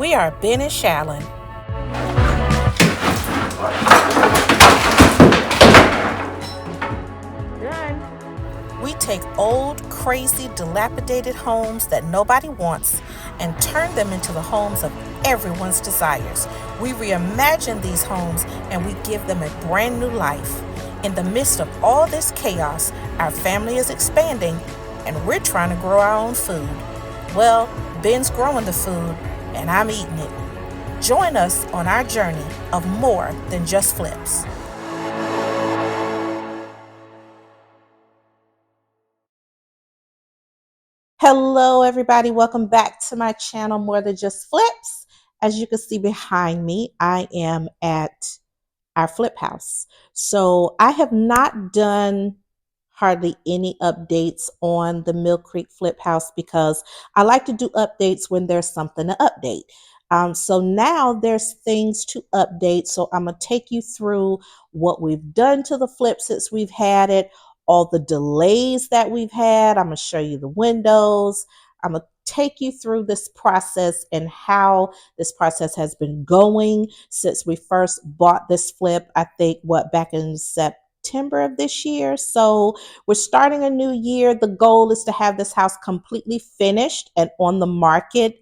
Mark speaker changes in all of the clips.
Speaker 1: We are Ben and Shallon. We take old, crazy, dilapidated homes that nobody wants and turn them into the homes of everyone's desires. We reimagine these homes and we give them a brand new life. In the midst of all this chaos, our family is expanding and we're trying to grow our own food. Well, Ben's growing the food and I'm eating it. Join us on our journey of more than just flips. Hello, everybody. Welcome back to my channel, More Than Just Flips. As you can see behind me, I am at our flip house. So I have not done hardly any updates on the Mill Creek flip house because I like to do updates when there's something to update. So now there's things to update. So I'm going to take you through what we've done to the flip since we've had it, all the delays that we've had. I'm going to show you the windows. I'm going to take you through this process and how this process has been going since we first bought this flip, I think, back in September of this year. So we're starting a new year. The goal is to have this house completely finished and on the market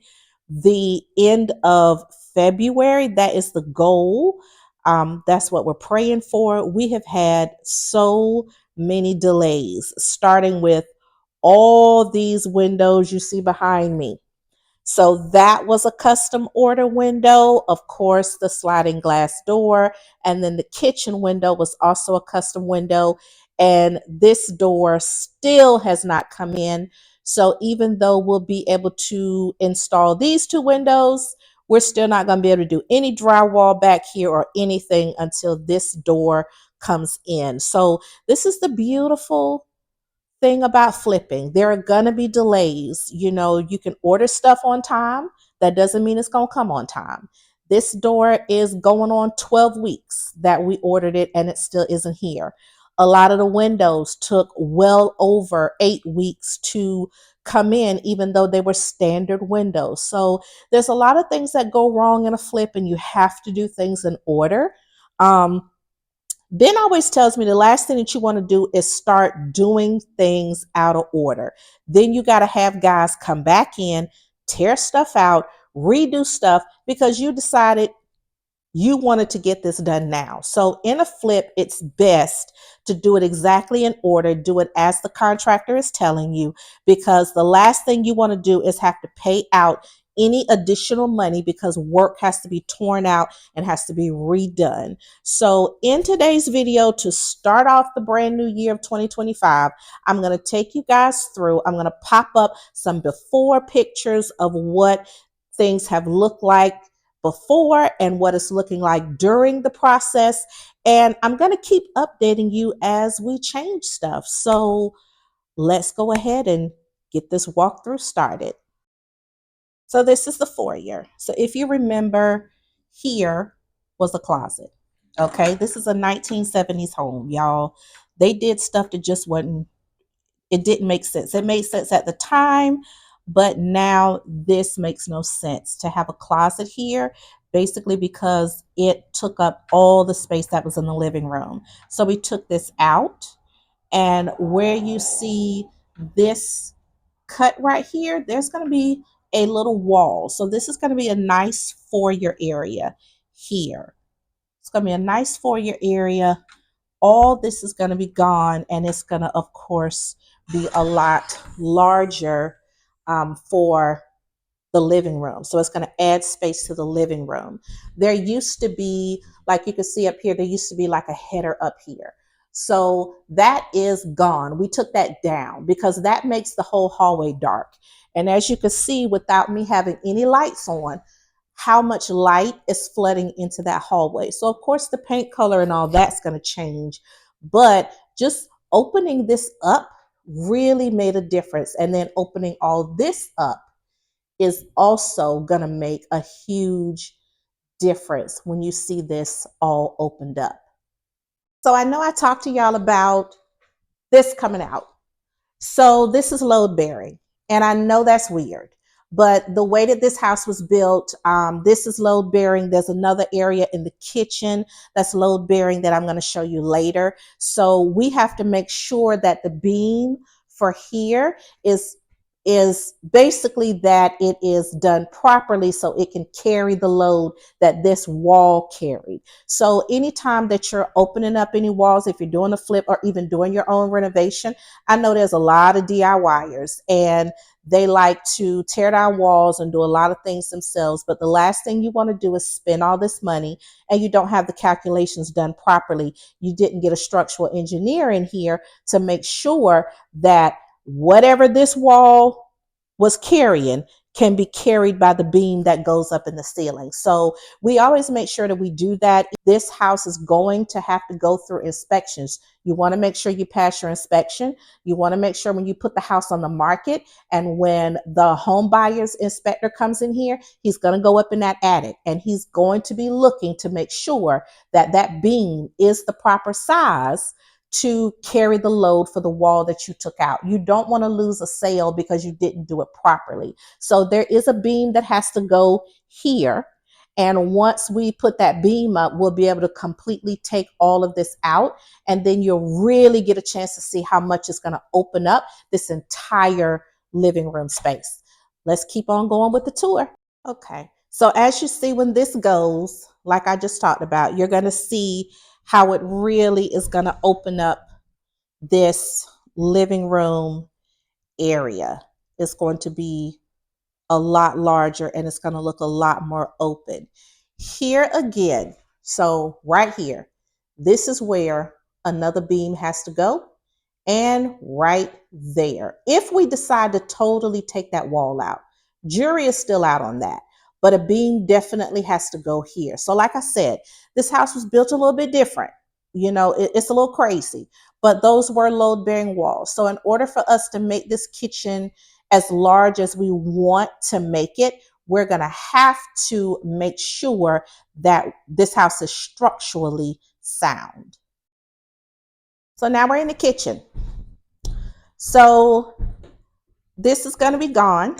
Speaker 1: the end of February. That is the goal. That's what we're praying for. We have had so many delays, starting with all these windows you see behind me. So that was a custom order window. Of course, the sliding glass door, and then the kitchen window was also a custom window. And this door still has not come in. So even though we'll be able to install these two windows, we're still not going to be able to do any drywall back here or anything until this door comes in. So this is the beautiful thing about flipping. There are going to be delays. You know, you can order stuff on time. That doesn't mean it's going to come on time. This door is going on 12 weeks that we ordered it and it still isn't here. A lot of the windows took well over 8 weeks to come in, even though they were standard windows. So there's a lot of things that go wrong in a flip and you have to do things in order. Ben always tells me the last thing that you want to do is start doing things out of order. Then you got to have guys come back in, tear stuff out, redo stuff because you decided you wanted to get this done now. So in a flip, it's best to do it exactly in order, do it as the contractor is telling you, because the last thing you want to do is have to pay out any additional money because work has to be torn out and has to be redone. So in today's video, to start off the brand new year of 2025, I'm going to take you guys through. I'm going to pop up some before pictures of what things have looked like before and what it's looking like during the process. And I'm going to keep updating you as we change stuff. So let's go ahead and get this walkthrough started. So this is the foyer. So if you remember, here was a closet. Okay, this is a 1970s home, y'all. They did stuff that just wasn't, it didn't make sense. It made sense at the time, but now this makes no sense to have a closet here, basically because it took up all the space that was in the living room. So we took this out, and where you see this cut right here, there's going to be a little wall. So this is going to be a nice foyer area here. It's going to be a nice foyer area. All this is going to be gone, and it's going to, of course, be a lot larger for the living room. So it's going to add space to the living room. There used to be, like you can see up here, there used to be like a header up here. So that is gone. We took that down because that makes the whole hallway dark. And as you can see, without me having any lights on, how much light is flooding into that hallway. So of course the paint color and all that's going to change, but just opening this up really made a difference. And then opening all this up is also going to make a huge difference when you see this all opened up. So I know I talked to y'all about this coming out. So this is load bearing, and I know that's weird. But the way that this house was built, this is load bearing. There's another area in the kitchen that's load bearing that I'm going to show you later. So we have to make sure that the beam for here is basically that it is done properly so it can carry the load that this wall carried. So anytime that you're opening up any walls, if you're doing a flip or even doing your own renovation, I know there's a lot of DIYers and they like to tear down walls and do a lot of things themselves. But the last thing you want to do is spend all this money and you don't have the calculations done properly. You didn't get a structural engineer in here to make sure that whatever this wall was carrying can be carried by the beam that goes up in the ceiling. So we always make sure that we do that. This house is going to have to go through inspections. You want to make sure you pass your inspection. You want to make sure when you put the house on the market and when the home buyer's inspector comes in here, he's going to go up in that attic and he's going to be looking to make sure that that beam is the proper size to carry the load for the wall that you took out. You don't want to lose a sale because you didn't do it properly. So there is a beam that has to go here. And once we put that beam up, we'll be able to completely take all of this out. And then you'll really get a chance to see how much it's going to open up this entire living room space. Let's keep on going with the tour. Okay. So as you see, when this goes, like I just talked about, you're going to see how it really is going to open up this living room area. It's going to be a lot larger and it's going to look a lot more open. Here again, so right here, this is where another beam has to go, and right there. If we decide to totally take that wall out, jury is still out on that, but a beam definitely has to go here. So like I said, this house was built a little bit different. You know, it's a little crazy, but those were load bearing walls. So in order for us to make this kitchen as large as we want to make it, we're going to have to make sure that this house is structurally sound. So now we're in the kitchen. So this is going to be gone.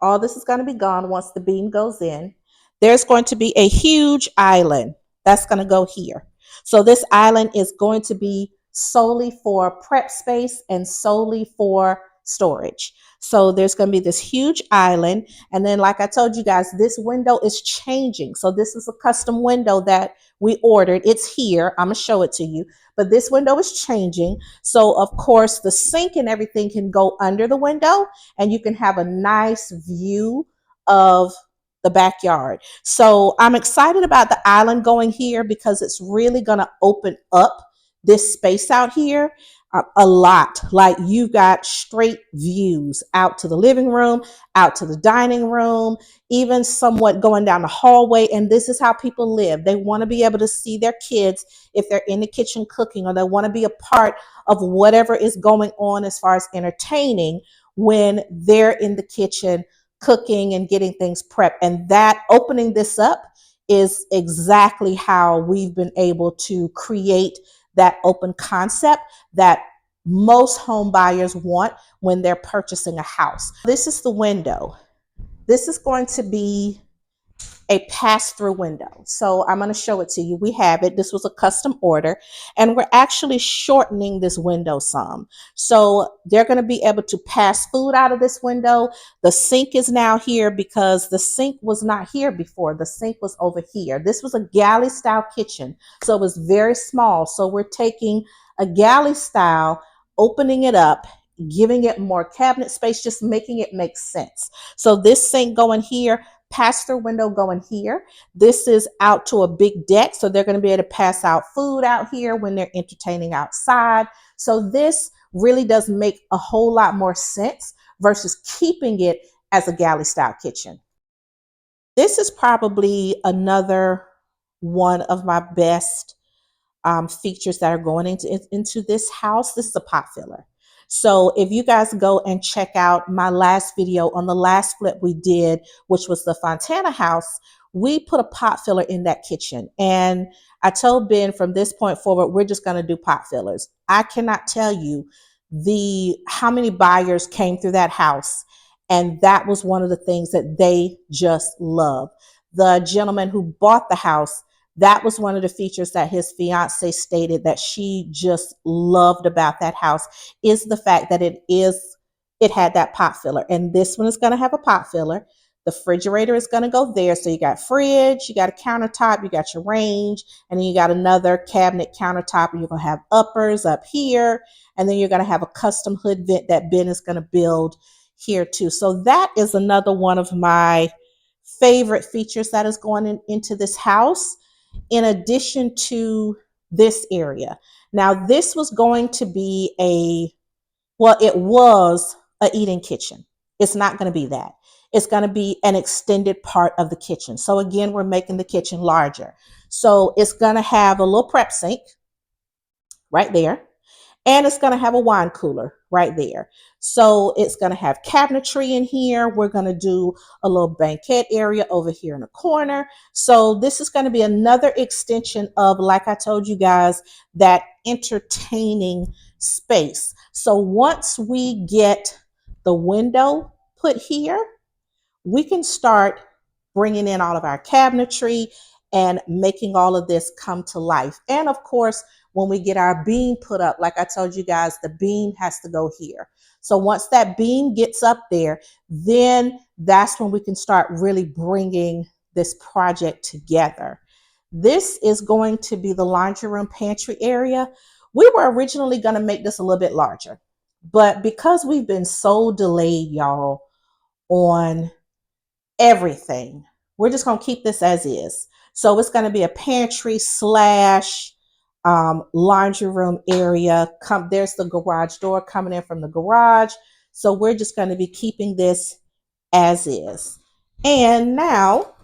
Speaker 1: All this is going to be gone once the beam goes in. There's going to be a huge island that's going to go here. So this island is going to be solely for prep space and solely for storage. So there's going to be this huge island. And then, like I told you guys, this window is changing. So this is a custom window that we ordered. It's here. I'm going to show it to you. But this window is changing. So, of course, the sink and everything can go under the window and you can have a nice view of the backyard. So I'm excited about the island going here because it's really going to open up this space out here a lot. Like you've got straight views out to the living room, out to the dining room, even somewhat going down the hallway. And this is how people live. They want to be able to see their kids if they're in the kitchen cooking, or they want to be a part of whatever is going on as far as entertaining when they're in the kitchen cooking and getting things prepped. And that opening this up is exactly how we've been able to create that open concept that most home buyers want when they're purchasing a house. This is the window. This is going to be a pass-through window. So I'm going to show it to you. We have it. This was a custom order, and we're actually shortening this window some. So they're going to be able to pass food out of this window. The sink is now here because the sink was not here before. The sink was over here. This was a galley style kitchen, so it was very small. So we're taking a galley style, opening it up, giving it more cabinet space, just making it make sense. So this sink going here, pass-through window going here. This is out to a big deck, so they're going to be able to pass out food out here when they're entertaining outside. So this really does make a whole lot more sense versus keeping it as a galley style kitchen. This is probably another one of my best features that are going into this house. This is a pot filler. So if you guys go and check out my last video on the last flip we did, which was the Fontana house, we put a pot filler in that kitchen. And I told Ben from this point forward, we're just going to do pot fillers. I cannot tell you how many buyers came through that house And that was one of the things that they just love. The gentleman who bought the house, that was one of the features that his fiance stated that she just loved about that house, is the fact that it had that pot filler. And this one is going to have a pot filler. The refrigerator is going to go there. So you got fridge, you got a countertop, you got your range, and then you got another cabinet countertop, and you're going to have uppers up here. And then you're going to have a custom hood vent that Ben is going to build here too. So that is another one of my favorite features that is going into this house, in addition to this area. Now, this was going to be it was a eating kitchen. It's not going to be that. It's going to be an extended part of the kitchen. So again, we're making the kitchen larger. So it's going to have a little prep sink right there. And it's going to have a wine cooler right there. So it's going to have cabinetry in here. We're going to do a little banquet area over here in the corner. So this is going to be another extension of, like I told you guys, that entertaining space. So once we get the window put here, we can start bringing in all of our cabinetry and making all of this come to life. And of course, when we get our beam put up, like I told you guys, the beam has to go here. So once that beam gets up there, then that's when we can start really bringing this project together. This is going to be the laundry room pantry area. We were originally going to make this a little bit larger, but because we've been so delayed, y'all, on everything, we're just going to keep this as is. So it's going to be a pantry slash laundry room area. There's the garage door coming in from the garage. So we're just going to be keeping this as is. And now,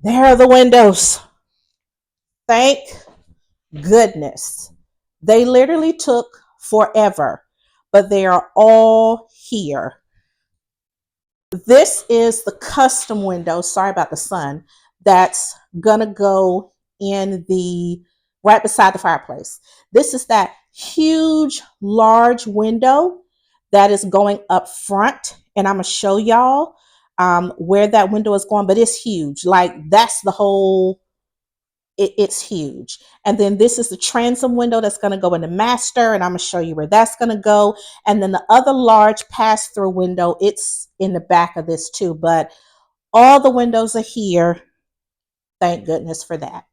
Speaker 1: there are the windows. Thank goodness. They literally took forever, but they are all here. This is the custom window, sorry about the sun, that's gonna go in the right beside the fireplace. This is that huge, large window that is going up front. And I'm gonna show y'all where that window is going, but it's huge. Like that's the whole, it's huge. And then this is the transom window that's going to go in the master, and I'm going to show you where that's going to go. And then the other large pass-through window, it's in the back of this too, but all the windows are here. Thank goodness for that.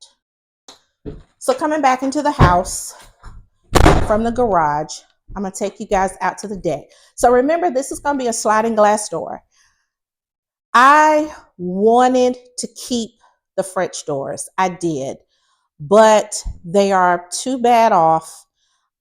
Speaker 1: So coming back into the house from the garage, I'm going to take you guys out to the deck. So remember, this is going to be a sliding glass door. I wanted to keep the French doors. I did, but they are too bad off.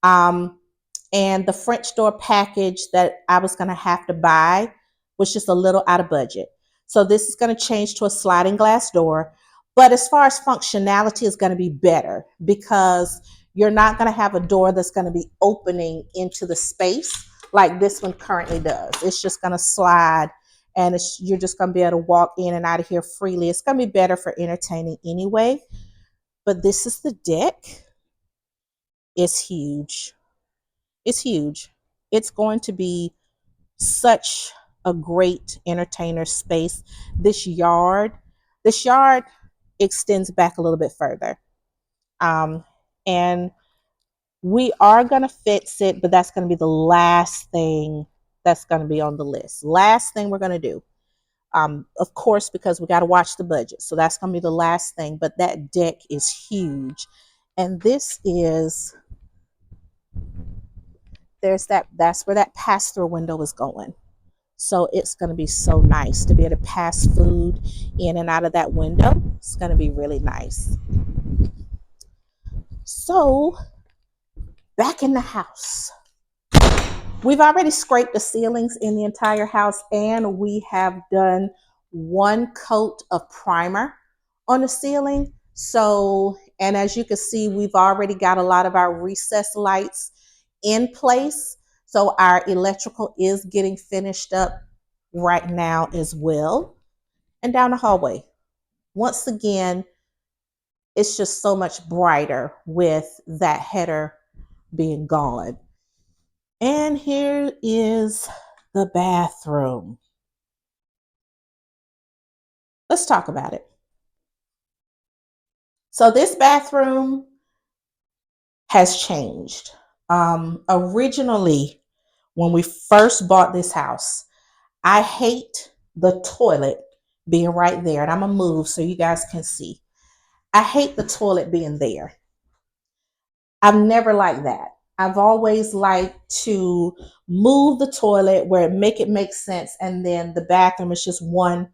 Speaker 1: And the French door package that I was going to have to buy was just a little out of budget. So this is going to change to a sliding glass door. But as far as functionality, is going to be better because you're not going to have a door that's going to be opening into the space like this one currently does. It's just going to slide, and you're just going to be able to walk in and out of here freely. It's going to be better for entertaining anyway. But this is the deck. It's huge. It's huge. It's going to be such a great entertainer space. This yard extends back a little bit further. And we are going to fix it, but that's going to be the last thing that's going to be on the list. Last thing we're going to do. Of course, because we got to watch the budget. So that's going to be the last thing. But that deck is huge. And that's where that pass-through window is going. So it's going to be so nice to be able to pass food in and out of that window. It's going to be really nice. So back in the house. We've already scraped the ceilings in the entire house, and we have done one coat of primer on the ceiling. So, and as you can see, we've already got a lot of our recessed lights in place. So our electrical is getting finished up right now as well. And down the hallway, once again, it's just so much brighter with that header being gone. And here is the bathroom. Let's talk about it. So this bathroom has changed. Originally, when we first bought this house, I hate the toilet being right there. And I'm going to move so you guys can see. I hate the toilet being there. I've never liked that. I've always liked to move the toilet where it make sense, and then the bathroom is just one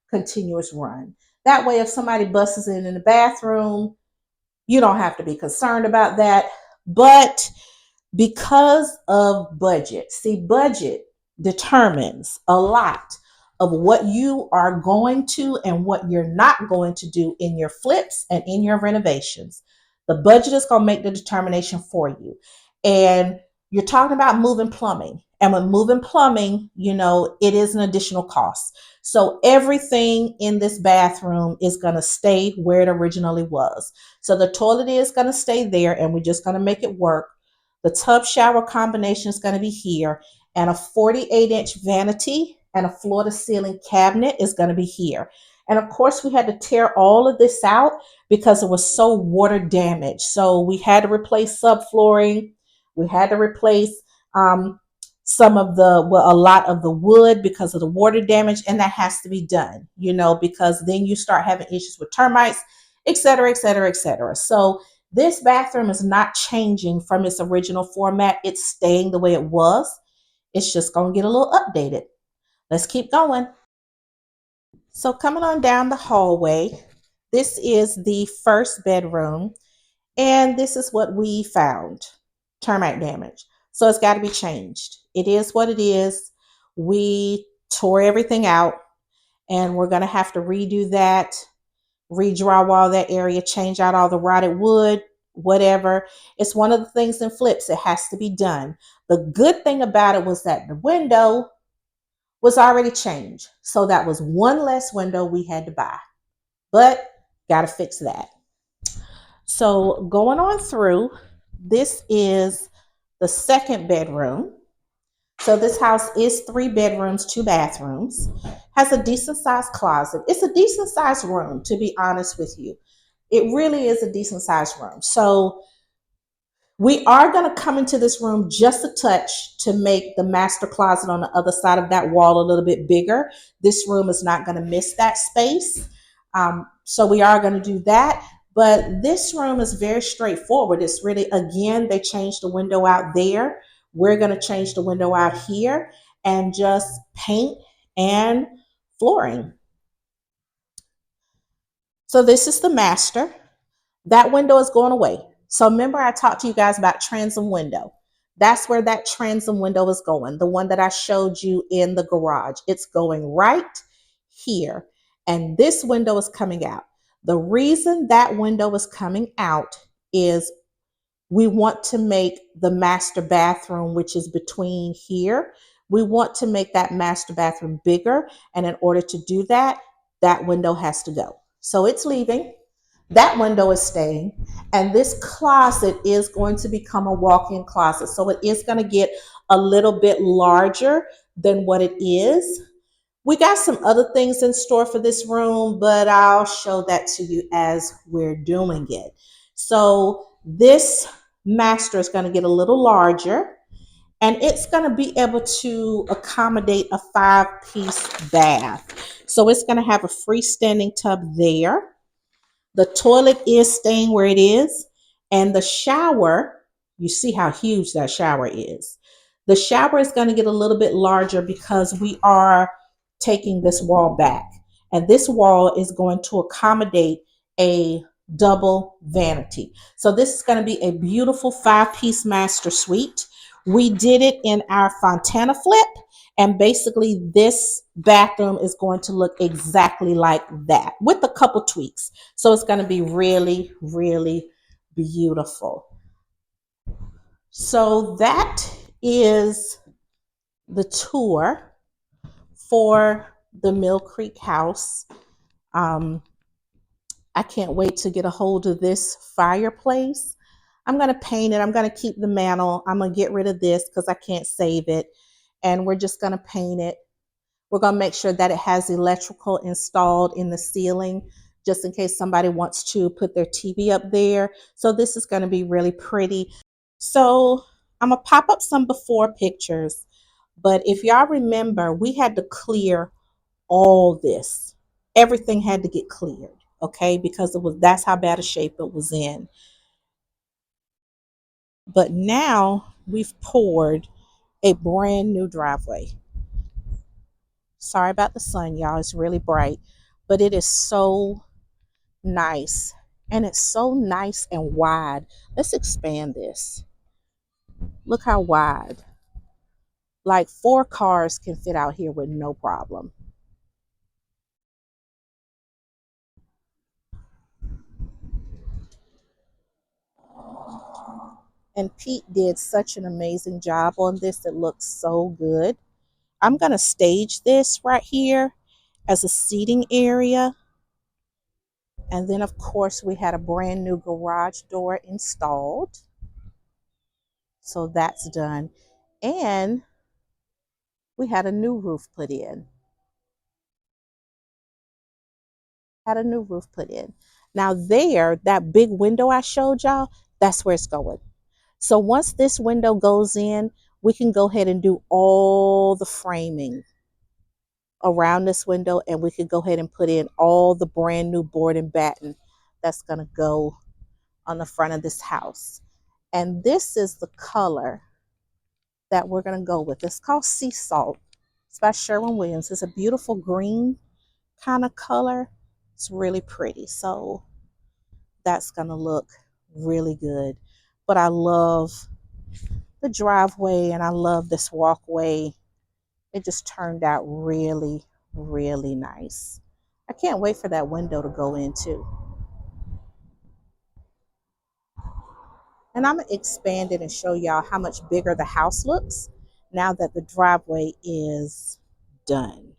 Speaker 1: continuous run. That way, if somebody busts in the bathroom, you don't have to be concerned about that. But because of budget. See, budget determines a lot of what you are going to and what you're not going to do in your flips and in your renovations. The budget is going to make the determination for you. And you're talking about moving plumbing. And when moving plumbing, it is an additional cost. So everything in this bathroom is going to stay where it originally was. So the toilet is going to stay there, and we're just going to make it work. The tub shower combination is going to be here, and a 48-inch vanity and a floor to ceiling cabinet is going to be here. And of course, we had to tear all of this out because it was so water damaged. So we had to replace subflooring. We had to replace a lot of the wood because of the water damage, and that has to be done, because then you start having issues with termites, et cetera, et cetera, et cetera. So this bathroom is not changing from its original format. It's staying the way it was. It's just going to get a little updated. Let's keep going. So coming on down the hallway, this is the first bedroom, and this is what we found: termite damage. So it's got to be changed. It is what it is. We tore everything out, and we're going to have to redo that, re-drywall that area, change out all the rotted wood, whatever. It's one of the things in flips. It has to be done. The good thing about it was that the window was already changed. So that was one less window we had to buy. But got to fix that. So going on through, this is the second bedroom. So this house is 3 bedrooms, 2 bathrooms, has a decent sized closet. It's a decent sized room, to be honest with you. It really is a decent sized room. So we are going to come into this room just a touch to make the master closet on the other side of that wall a little bit bigger. This room is not going to miss that space. So we are going to do that. But this room is very straightforward. It's really, again, they changed the window out there. We're going to change the window out here and just paint and flooring. So this is the master. That window is going away. So remember, I talked to you guys about transom window. That's where that transom window is going. The one that I showed you in the garage. It's going right here. And this window is coming out. The reason that window is coming out is we want to make the master bathroom, which is between here. We want to make that master bathroom bigger. And in order to do that, that window has to go. So it's leaving. That window is staying, and this closet is going to become a walk-in closet. So it is going to get a little bit larger than what it is. We got some other things in store for this room, but I'll show that to you as we're doing it. So this master is going to get a little larger, and it's going to be able to accommodate a 5-piece bath. So it's going to have a freestanding tub there. The toilet is staying where it is. And the shower, you see how huge that shower is. The shower is going to get a little bit larger because we are taking this wall back. And this wall is going to accommodate a double vanity. So this is going to be a beautiful 5-piece master suite. We did it in our Fontana flip. And basically, this bathroom is going to look exactly like that with a couple tweaks. So it's going to be really, really beautiful. So that is the tour for the Mill Creek house. I can't wait to get a hold of this fireplace. I'm going to paint it. I'm going to keep the mantle. I'm going to get rid of this because I can't save it. And we're just going to paint it. We're going to make sure that it has electrical installed in the ceiling just in case somebody wants to put their TV up there. So this is going to be really pretty. So I'm going to pop up some before pictures. But if y'all remember, we had to clear all this. Everything had to get cleared, okay? Because that's how bad a shape it was in. But now we've poured a brand new driveway. Sorry about the sun, y'all. It's really bright, but it is so nice. And it's so nice and wide. Let's expand this. Look how wide. Like 4 cars can fit out here with no problem. And Pete did such an amazing job on this. It looks so good. I'm going to stage this right here as a seating area. And then, of course, we had a brand new garage door installed. So that's done. And we had a new roof put in. Now there, that big window I showed y'all, that's where it's going. So once this window goes in, we can go ahead and do all the framing around this window, and we could go ahead and put in all the brand new board and batten that's going to go on the front of this house. And this is the color that we're going to go with. It's called Sea Salt. It's by Sherwin-Williams. It's a beautiful green kind of color. It's really pretty. So that's going to look really good. But I love the driveway and I love this walkway. It just turned out really, really nice. I can't wait for that window to go in too. And I'm going to expand it and show y'all how much bigger the house looks now that the driveway is done.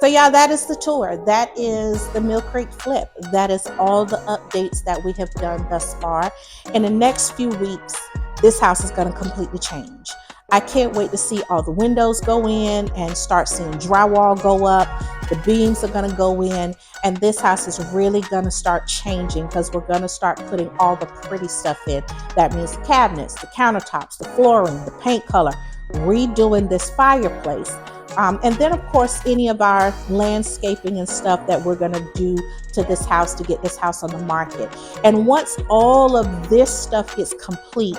Speaker 1: So y'all, that is the tour. That is the Mill Creek flip. That is all the updates that we have done thus far. In the next few weeks, this house is going to completely change. I can't wait to see all the windows go in and start seeing drywall go up. The beams are going to go in, and this house is really going to start changing because we're going to start putting all the pretty stuff in. That means the cabinets, the countertops, the flooring, the paint color, redoing this fireplace. And then, of course, any of our landscaping and stuff that we're going to do to this house to get this house on the market. And once all of this stuff gets complete,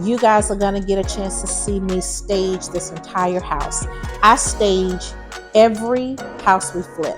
Speaker 1: you guys are going to get a chance to see me stage this entire house. I stage every house we flip.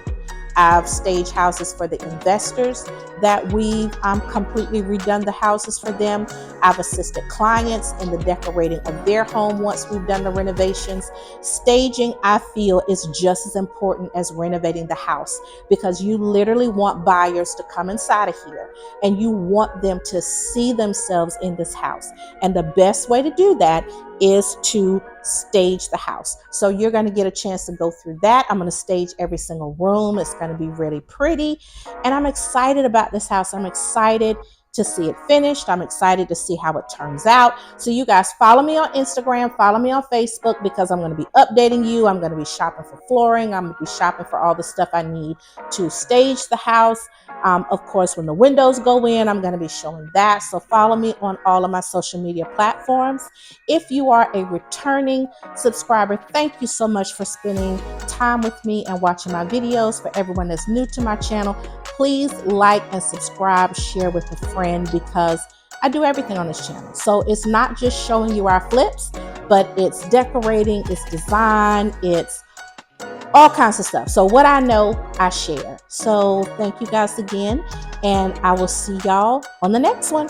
Speaker 1: I've staged houses for the investors that we've completely redone the houses for them. I've assisted clients in the decorating of their home once we've done the renovations. Staging, I feel, is just as important as renovating the house, because you literally want buyers to come inside of here and you want them to see themselves in this house. And the best way to do that is to stage the house. So you're going to get a chance to go through that. I'm going to stage every single room. It's going to be really pretty. And I'm excited about this house. I'm excited to see it finished. I'm excited to see how it turns out. So you guys follow me on Instagram, follow me on Facebook, because I'm going to be updating you. I'm going to be shopping for flooring. I'm going to be shopping for all the stuff I need to stage the house. Of course, when the windows go in, I'm going to be showing that. So follow me on all of my social media platforms. If you are a returning subscriber, thank you so much for spending time with me and watching my videos. For everyone that's new to my channel, please like and subscribe, share with a friend, because I do everything on this channel. So it's not just showing you our flips, but it's decorating, it's design, it's all kinds of stuff. So what I know, I share. So thank you guys again, and I will see y'all on the next one.